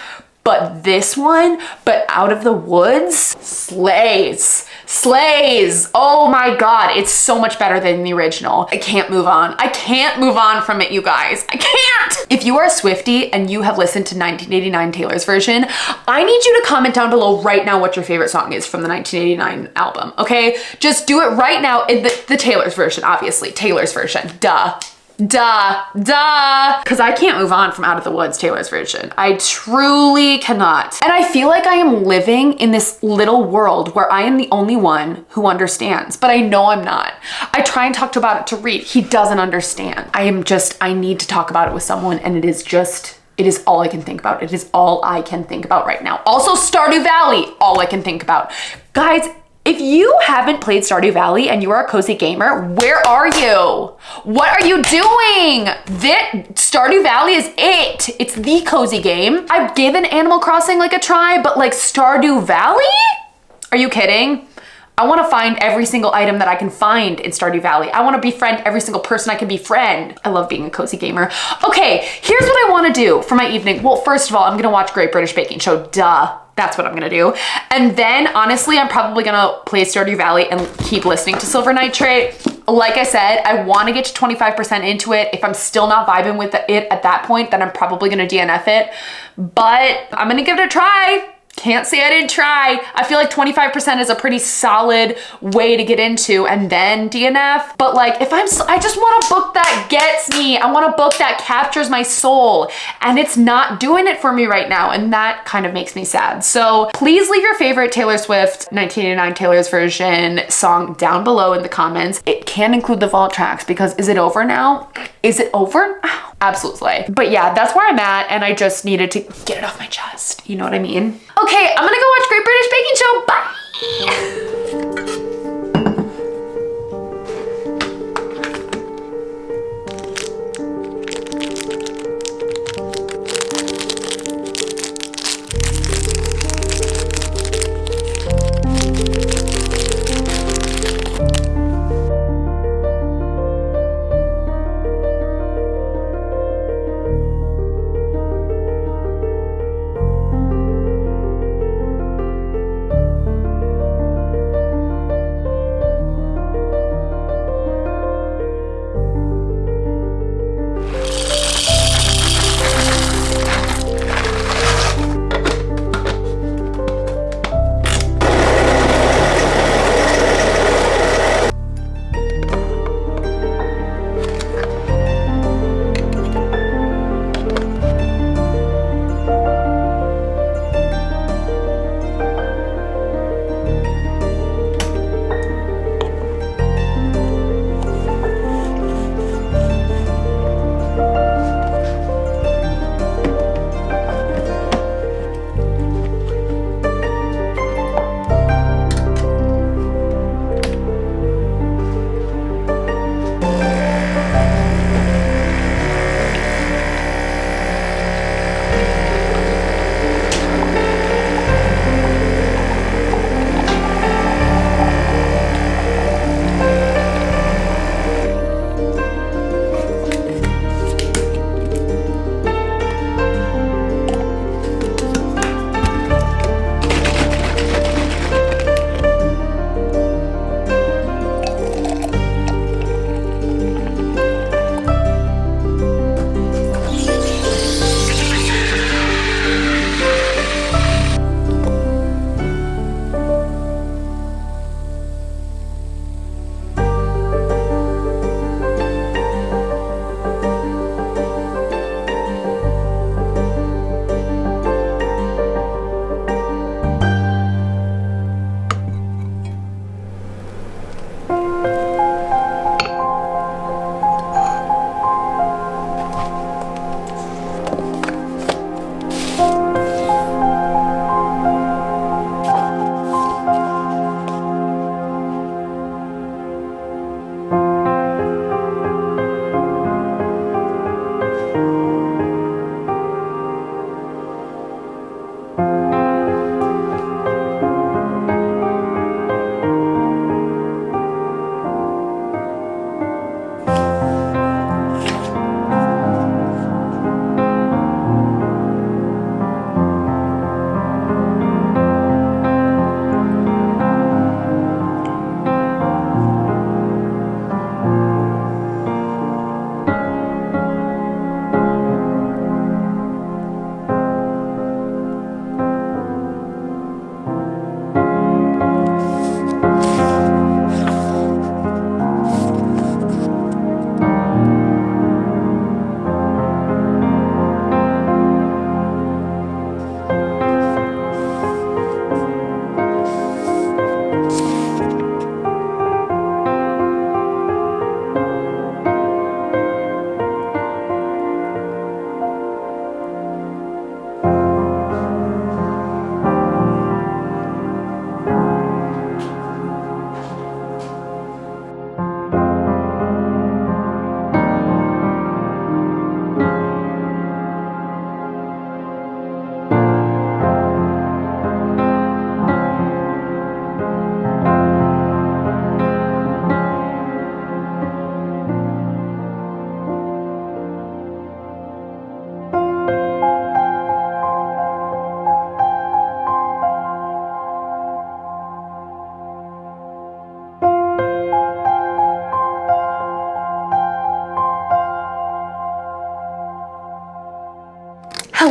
but this one, but Out of the Woods, slays. Slays. Oh my God. It's so much better than the original. I can't move on. I can't move on from it, you guys. I can't. If you are a Swiftie and you have listened to 1989 Taylor's version, I need you to comment down below right now what your favorite song is from the 1989 album, okay? Just do it right now in the Taylor's version, obviously. Taylor's version. Duh. Because I can't move on from Out of the Woods, Taylor's version. I truly cannot. And I feel like I am living in this little world where I am the only one who understands, but I know I'm not. I try and talk about it to Reed. He doesn't understand. I need to talk about it with someone, and it is all I can think about. It is all I can think about right now. Also, Stardew Valley, all I can think about. Guys, if you haven't played Stardew Valley and you are a cozy gamer, where are you? What are you doing? Stardew Valley is it. It's the cozy game. I've given Animal Crossing like a try, but like Stardew Valley? Are you kidding? I want to find every single item that I can find in Stardew Valley. I want to befriend every single person I can befriend. I love being a cozy gamer. Okay, here's what I want to do for my evening. Well, first of all, I'm going to watch Great British Baking Show. Duh. That's what I'm gonna do. And then honestly, I'm probably gonna play Stardew Valley and keep listening to Silver Nitrate. Like I said, I wanna get to 25% into it. If I'm still not vibing with it at that point, then I'm probably gonna DNF it. But I'm gonna give it a try. Can't say I didn't try. I feel like 25% is a pretty solid way to get into and then DNF. But like, I just want a book that gets me. I want a book that captures my soul, and it's not doing it for me right now. And that kind of makes me sad. So please leave your favorite Taylor Swift 1989 Taylor's version song down below in the comments. It can include the vault tracks because is it over now? Is it over? Oh, absolute slay. But yeah, that's where I'm at, and I just needed to get it off my chest. You know what I mean? Okay, I'm gonna go watch Great British Baking Show. Bye!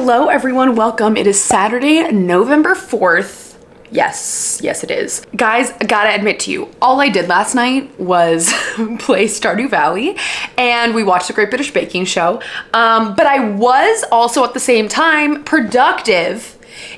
Hello everyone, welcome. It is Saturday, November 4th. Yes, it is. Guys, gotta admit to you, all I did last night was play Stardew Valley and we watched the Great British Baking Show. But I was also at the same time productive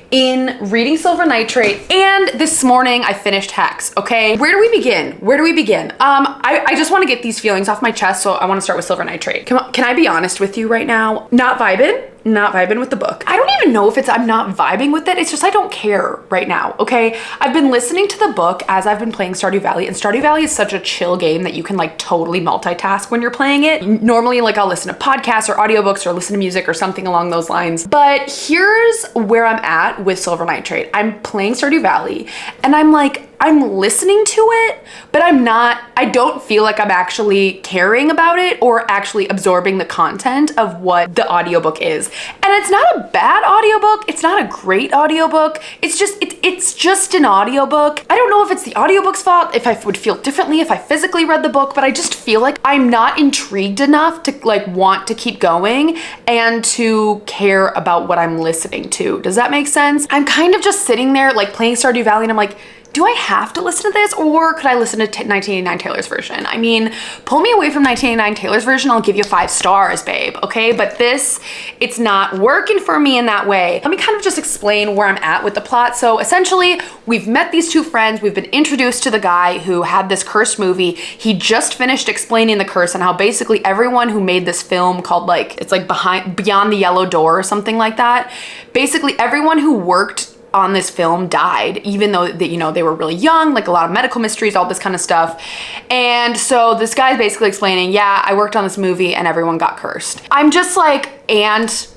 in reading Silver Nitrate, and this morning I finished Hex, okay? Where do we begin? I just wanna get these feelings off my chest, so I wanna start with Silver Nitrate. Can I be honest with you right now? Not vibing with the book. I don't even know if I'm not vibing with it. It's just I don't care right now, okay? I've been listening to the book as I've been playing Stardew Valley, and Stardew Valley is such a chill game that you can like totally multitask when you're playing it. Normally, like I'll listen to podcasts or audiobooks or listen to music or something along those lines. But here's where I'm at with Silver Nitrate. I'm playing Stardew Valley and I'm listening to it, but I don't feel like I'm actually caring about it or actually absorbing the content of what the audiobook is. And it's not a bad audiobook. It's not a great audiobook. It's just an audiobook. I don't know if it's the audiobook's fault, if I would feel differently if I physically read the book, but I just feel like I'm not intrigued enough to like want to keep going and to care about what I'm listening to. Does that make sense? I'm kind of just sitting there like playing Stardew Valley and I'm like, do I have to listen to this or could I listen to 1989 Taylor's version? I mean, pull me away from 1989 Taylor's version, I'll give you 5 stars, babe, okay? But it's not working for me in that way. Let me kind of just explain where I'm at with the plot. So essentially, we've met these two friends, we've been introduced to the guy who had this cursed movie. He just finished explaining the curse and how basically everyone who made this film called Beyond the Yellow Door or something like that, basically everyone who worked on this film died, even though they were really young, like a lot of medical mysteries, all this kind of stuff. And so this guy's basically explaining, yeah, I worked on this movie and everyone got cursed. I'm just like, and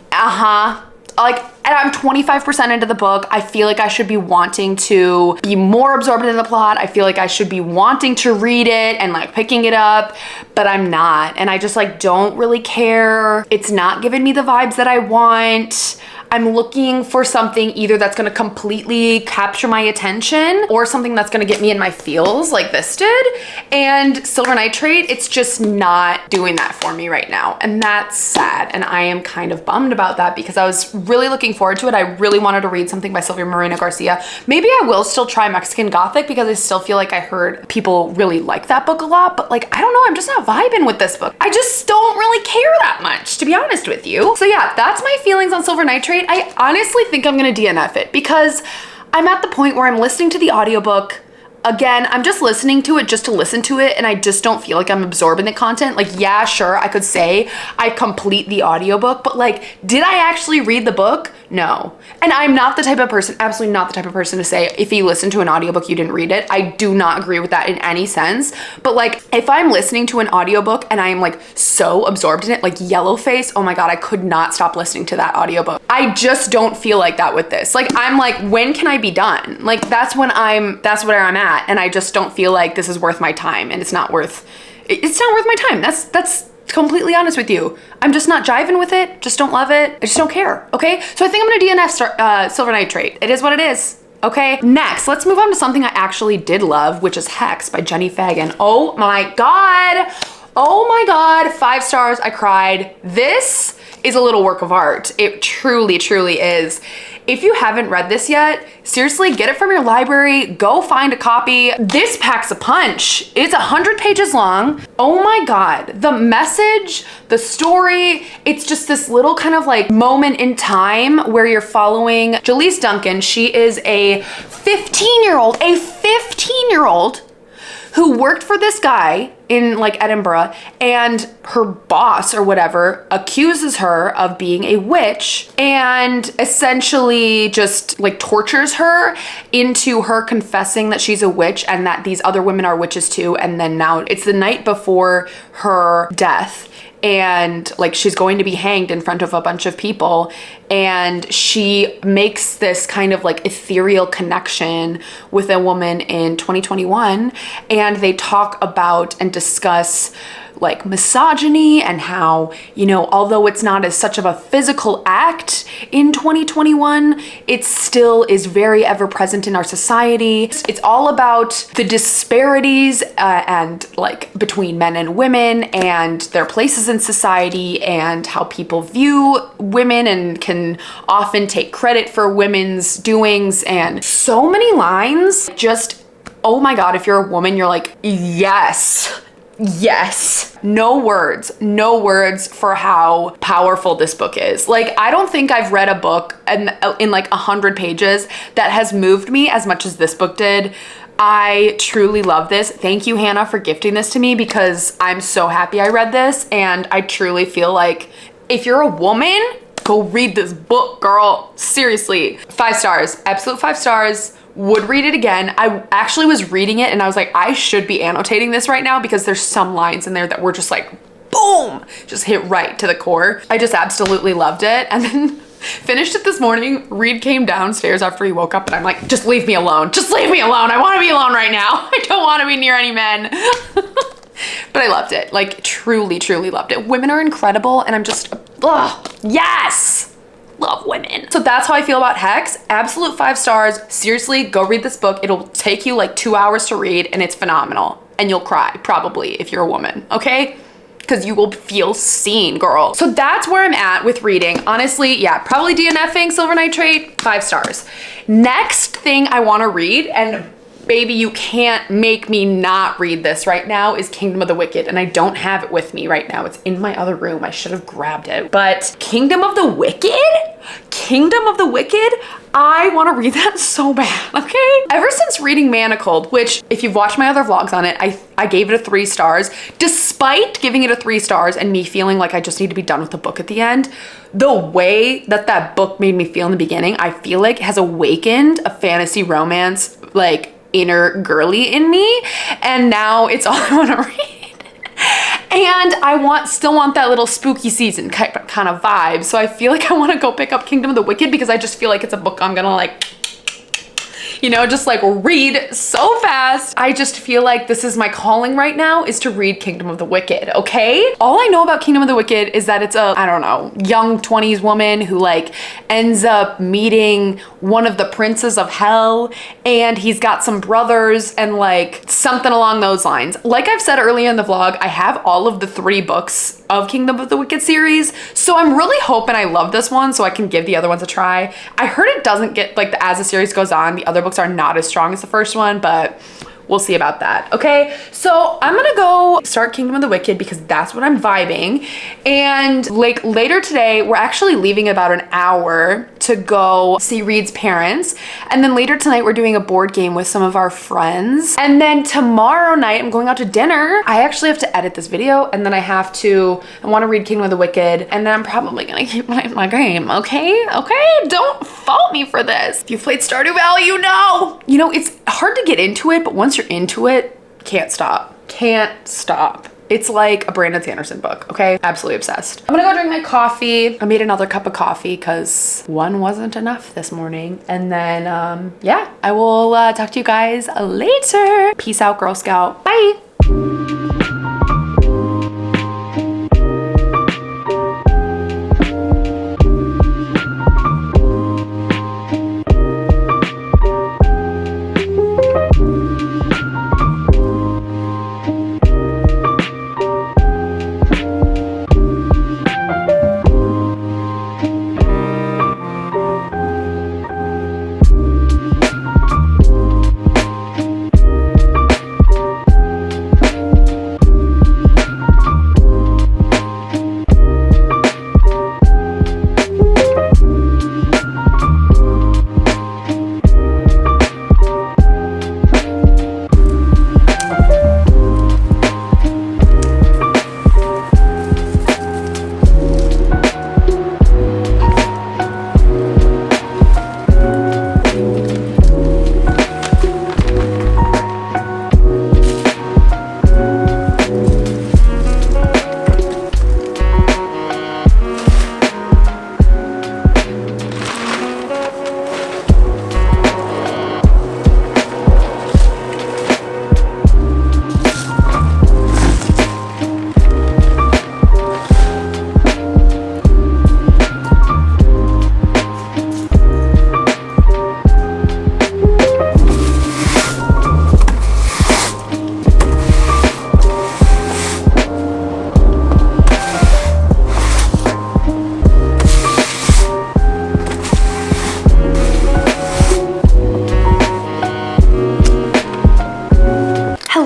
I'm 25% into the book. I feel like I should be wanting to be more absorbed in the plot. I feel like I should be wanting to read it and like picking it up, but I'm not. And I just like don't really care. It's not giving me the vibes that I want. I'm looking for something either that's gonna completely capture my attention or something that's gonna get me in my feels like this did. And Silver Nitrate, it's just not doing that for me right now. And that's sad. And I am kind of bummed about that because I was really looking forward to it. I really wanted to read something by Sylvia Moreno Garcia. Maybe I will still try Mexican Gothic because I still feel like I heard people really like that book a lot, but like, I don't know, I'm just not vibing with this book. I just don't really care that much, to be honest with you. So yeah, that's my feelings on Silver Nitrate. I honestly think I'm gonna DNF it because I'm at the point where I'm listening to the audiobook. Again, I'm just listening to it just to listen to it and I just don't feel like I'm absorbing the content. Like, yeah, sure, I could say I complete the audiobook, but like, did I actually read the book? No. And I'm not the type of person, absolutely not the type of person to say, if you listen to an audiobook, you didn't read it. I do not agree with that in any sense. But like, if I'm listening to an audiobook and I'm like so absorbed in it, like Yellowface, oh my God, I could not stop listening to that audiobook. I just don't feel like that with this. Like, I'm like, when can I be done? Like, that's where I'm at. And I just don't feel like this is worth my time and it's not worth my time. That's completely honest with you. I'm just not jiving with it. Just don't love it. I just don't care. Okay. So I think I'm going to DNF Silver Nitrate. It is what it is. Okay. Next, let's move on to something I actually did love, which is Hex by Jenny Fagan. Oh my God. 5 stars. I cried. This is a little work of art. It truly, truly is. If you haven't read this yet, seriously, get it from your library, go find a copy. This packs a punch. It's 100 pages long. Oh my God, the message, the story, it's just this little kind of like moment in time where you're following Jalise Duncan. She is a 15-year-old who worked for this guy in like Edinburgh, and her boss or whatever accuses her of being a witch and essentially just like tortures her into her confessing that she's a witch and that these other women are witches too. And then now it's the night before her death and like she's going to be hanged in front of a bunch of people, and she makes this kind of like ethereal connection with a woman in 2021, and they talk about and discuss like misogyny and how, you know, although it's not as such of a physical act in 2021, it still is very ever present in our society. It's all about the disparities and like between men and women and their places in society and how people view women and can often take credit for women's doings, and so many lines just, oh my God, if you're a woman, you're like, yes. Yes. No words for how powerful this book is. Like, I don't think I've read a book in like 100 pages that has moved me as much as this book did. I truly love this. Thank you, Hannah, for gifting this to me, because I'm so happy I read this, and I truly feel like if you're a woman, go read this book, girl. Seriously. 5 stars. Absolute 5 stars. Would read it again. I actually was reading it and I was like, I should be annotating this right now, because there's some lines in there that were just like, boom, just hit right to the core. I just absolutely loved it. And then finished it this morning. Reed came downstairs after he woke up and I'm like, just leave me alone. Just leave me alone. I want to be alone right now. I don't want to be near any men. But I loved it. Like, truly, truly loved it. Women are incredible and I'm just, ugh, yes. Love women. So that's how I feel about Hex. Absolute 5 stars. Seriously, go read this book. It'll take you like 2 hours to read and it's phenomenal. And you'll cry, probably, if you're a woman, okay? Because you will feel seen, girl. So that's where I'm at with reading. Honestly, yeah, probably DNFing Silver Nitrate, 5 stars. Next thing I want to read, and baby, you can't make me not read this right now, is Kingdom of the Wicked. And I don't have it with me right now. It's in my other room. I should have grabbed it. But Kingdom of the Wicked? Kingdom of the Wicked? I want to read that so bad, okay? Ever since reading Manacled, which if you've watched my other vlogs on it, I gave it a 3 stars. Despite giving it a 3 stars and me feeling like I just need to be done with the book at the end, the way that that book made me feel in the beginning, I feel like has awakened a fantasy romance, like, inner girly in me, and now it's all I want to read. And I still want that little spooky season kind of vibe, so I feel like I want to go pick up Kingdom of the Wicked, because I just feel like it's a book I'm gonna like, you know, just like read so fast. I just feel like this is my calling right now, is to read Kingdom of the Wicked, okay? All I know about Kingdom of the Wicked is that it's a, I don't know, young 20s woman who like ends up meeting one of the princes of hell, and he's got some brothers and like something along those lines. Like I've said earlier in the vlog, I have all of the 3 books of Kingdom of the Wicked series, so I'm really hoping I love this one so I can give the other ones a try. I heard it doesn't get, like, as the series goes on, the other books are not as strong as the first one, but we'll see about that, okay? So I'm gonna go start Kingdom of the Wicked because that's what I'm vibing. And like later today, we're actually leaving about an hour to go see Reed's parents. And then later tonight, we're doing a board game with some of our friends. And then tomorrow night, I'm going out to dinner. I actually have to edit this video, and then I want to read Kingdom of the Wicked, and then I'm probably gonna keep playing my game, okay? Okay, don't fault me for this. If you've played Stardew Valley, you know. You know, it's hard to get into it, but once you're into it, can't stop. Can't stop. It's like a Brandon Sanderson book, okay? Absolutely obsessed. I'm gonna go drink my coffee. I made another cup of coffee because one wasn't enough this morning. And then, yeah, I will talk to you guys later. Peace out, Girl Scout. Bye.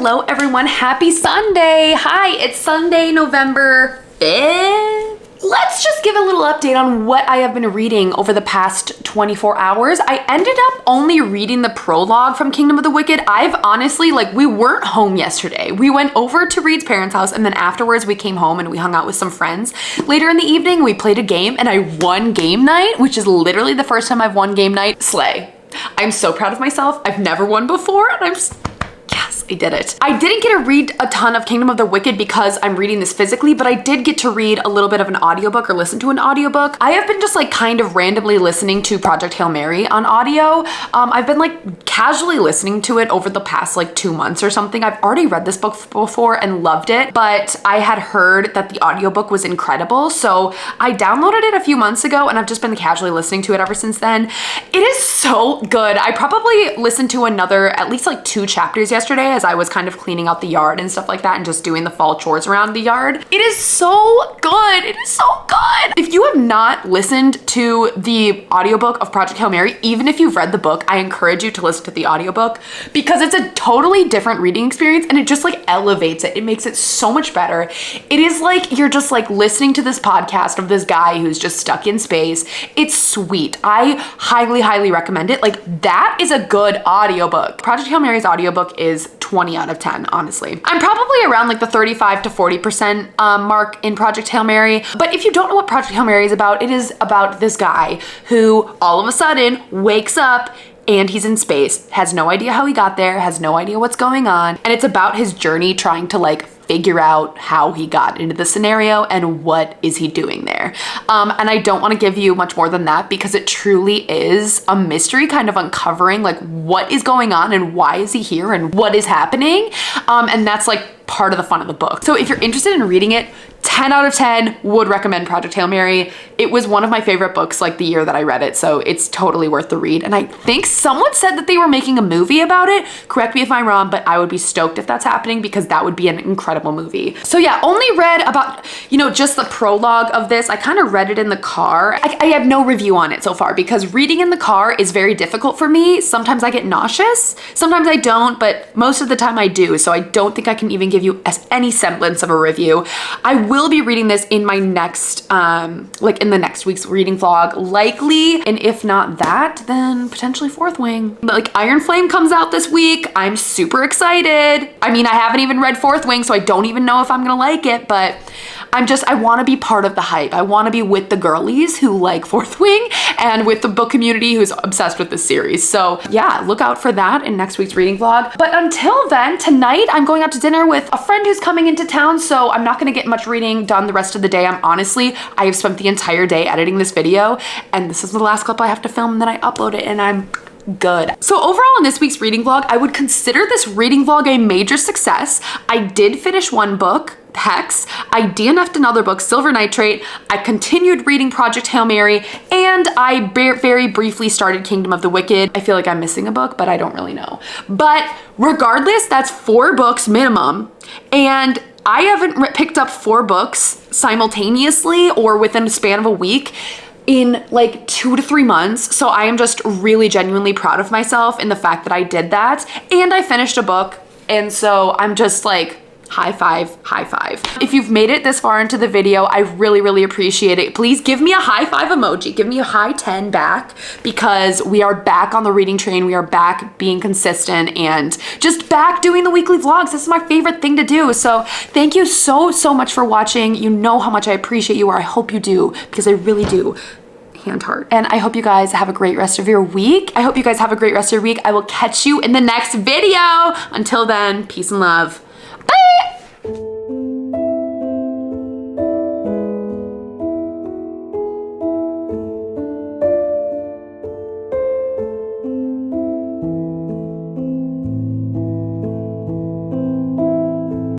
Hello everyone, happy Sunday. Hi, it's Sunday, November 5th. Let's just give a little update on what I have been reading over the past 24 hours. I ended up only reading the prologue from Kingdom of the Wicked. I've honestly, we weren't home yesterday. We went over to Reed's parents' house and then afterwards we came home and we hung out with some friends. Later in the evening, we played a game and I won game night, which is literally the first time I've won game night. Slay. I'm so proud of myself. I've never won before and yes, I did it. I didn't get to read a ton of Kingdom of the Wicked because I'm reading this physically, but I did get to read a little bit of an audiobook or listen to an audiobook. I have been just kind of randomly listening to Project Hail Mary on audio. I've been casually listening to it over the past 2 months or something. I've already read this book before and loved it, but I had heard that the audiobook was incredible. So I downloaded it a few months ago and I've just been casually listening to it ever since then. It is so good. I probably listened to at least 2 chapters yesterday as I was kind of cleaning out the yard and stuff like that and just doing the fall chores around the yard. It is so good. It is so good. If you have not listened to the audiobook of Project Hail Mary, even if you've read the book, I encourage you to listen to the audiobook because it's a totally different reading experience and it just elevates it. It makes it so much better. It is you're just listening to this podcast of this guy who's just stuck in space. It's sweet. I highly, highly recommend it. That is a good audiobook. Project Hail Mary's audiobook is 20 out of 10, honestly. I'm probably around the 35 to 40% mark in Project Hail Mary. But if you don't know what Project Hail Mary is about, it is about this guy who all of a sudden wakes up and he's in space, has no idea how he got there, has no idea what's going on. And it's about his journey trying to figure out how he got into the scenario and what is he doing there. And I don't want to give you much more than that because it truly is a mystery kind of uncovering what is going on and why is he here and what is happening. And that's part of the fun of the book. So if you're interested in reading it, 10 out of 10 would recommend Project Hail Mary. It was one of my favorite books the year that I read it, so it's totally worth the read. And I think someone said that they were making a movie about it. Correct me if I'm wrong, but I would be stoked if that's happening because that would be an incredible movie. So yeah, only read about, just the prologue of this. I kind of read it in the car. I have no review on it so far because reading in the car is very difficult for me. Sometimes I get nauseous, sometimes I don't, but most of the time I do. So I don't think I can even give you any semblance of a review. I will be reading this in my next, in the next week's reading vlog, likely. And if not that, then potentially Fourth Wing. But Iron Flame comes out this week. I'm super excited. I mean, I haven't even read Fourth Wing, so I don't even know if I'm gonna like it, but I want to be part of the hype. I want to be with the girlies who like Fourth Wing and with the book community who's obsessed with this series. So yeah, look out for that in next week's reading vlog. But until then, tonight I'm going out to dinner with a friend who's coming into town, so I'm not going to get much reading done the rest of the day. I have spent the entire day editing this video and this is the last clip I have to film and then I upload it and I'm good. So overall in this week's reading vlog, I would consider this reading vlog a major success. I did finish one book, Hex. I DNF'd another book, Silver Nitrate. I continued reading Project Hail Mary, and I very briefly started Kingdom of the Wicked. I feel like I'm missing a book, but I don't really know. But regardless, that's 4 books minimum, and I haven't picked up 4 books simultaneously or within a span of a week in 2 to 3 months. So I am just really genuinely proud of myself in the fact that I did that, and I finished a book, and so I'm just high five, high five. If you've made it this far into the video, I really appreciate it. Please give me a high five emoji. Give me a high 10 back because we are back on the reading train. We are back being consistent and just back doing the weekly vlogs. This is my favorite thing to do. So thank you so much for watching. You know how much I appreciate you, or I hope you do, because I really do. Hand heart. And I hope you guys have a great rest of your week. I will catch you in the next video. Until then, peace and love.